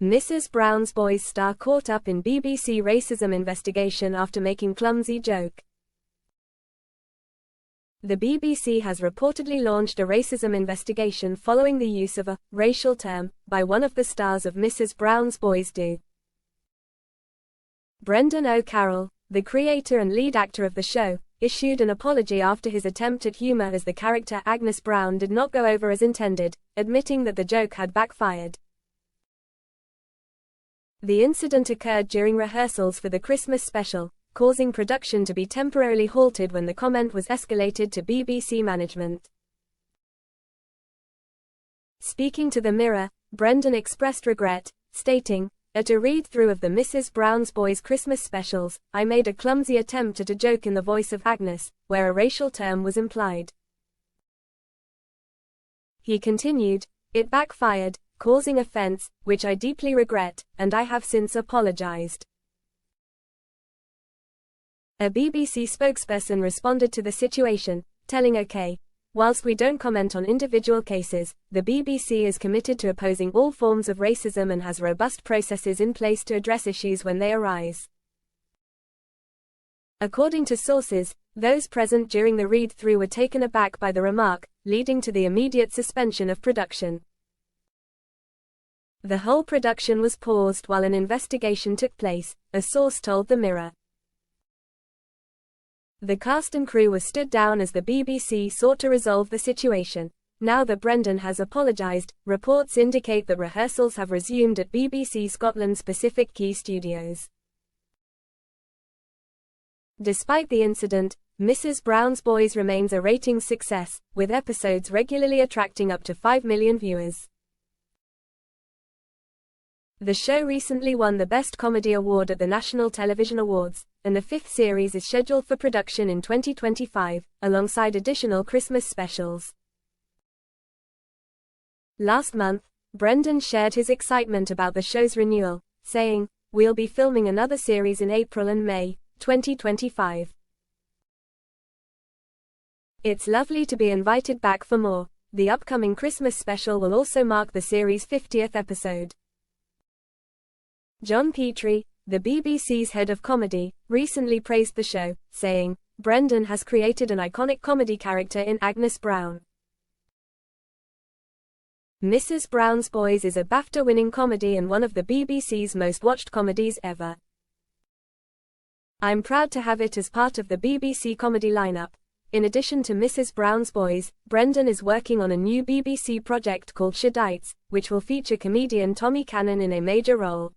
Mrs. Brown's Boys star caught up in BBC racism investigation after making clumsy joke. The BBC has reportedly launched a racism investigation following the use of a racial term by one of the stars of Mrs. Brown's Boys. Brendan O'Carroll, the creator and lead actor of the show, issued an apology after his attempt at humor as the character Agnes Brown did not go over as intended, admitting that the joke had backfired. The incident occurred during rehearsals for the Christmas special, causing production to be temporarily halted when the comment was escalated to BBC management. Speaking to the Mirror, Brendan expressed regret, stating, "At a read-through of the Mrs. Brown's Boys Christmas specials, I made a clumsy attempt at a joke in the voice of Agnes, where a racial term was implied." He continued, "It backfired, causing offense, which I deeply regret, and I have since apologized." A BBC spokesperson responded to the situation, telling OK, "Whilst we don't comment on individual cases, the BBC is committed to opposing all forms of racism and has robust processes in place to address issues when they arise." According to sources, those present during the read-through were taken aback by the remark, leading to the immediate suspension of production. The whole production was paused while an investigation took place, a source told the Mirror. The cast and crew were stood down as the BBC sought to resolve the situation. Now that Brendan has apologised, reports indicate that rehearsals have resumed at BBC Scotland's Pacific Key studios. Despite the incident, Mrs. Brown's Boys remains a ratings success, with episodes regularly attracting up to 5 million viewers. The show recently won the Best Comedy Award at the National Television Awards, and the fifth series is scheduled for production in 2025, alongside additional Christmas specials. Last month, Brendan shared his excitement about the show's renewal, saying, "We'll be filming another series in April and May, 2025. It's lovely to be invited back for more." The upcoming Christmas special will also mark the series' 50th episode. John Petrie, the BBC's head of comedy, recently praised the show, saying, "Brendan has created an iconic comedy character in Agnes Brown." Mrs. Brown's Boys is a BAFTA-winning comedy and one of the BBC's most watched comedies ever. I'm proud to have it as part of the BBC comedy lineup. In addition to Mrs. Brown's Boys, Brendan is working on a new BBC project called Shadites, which will feature comedian Tommy Cannon in a major role.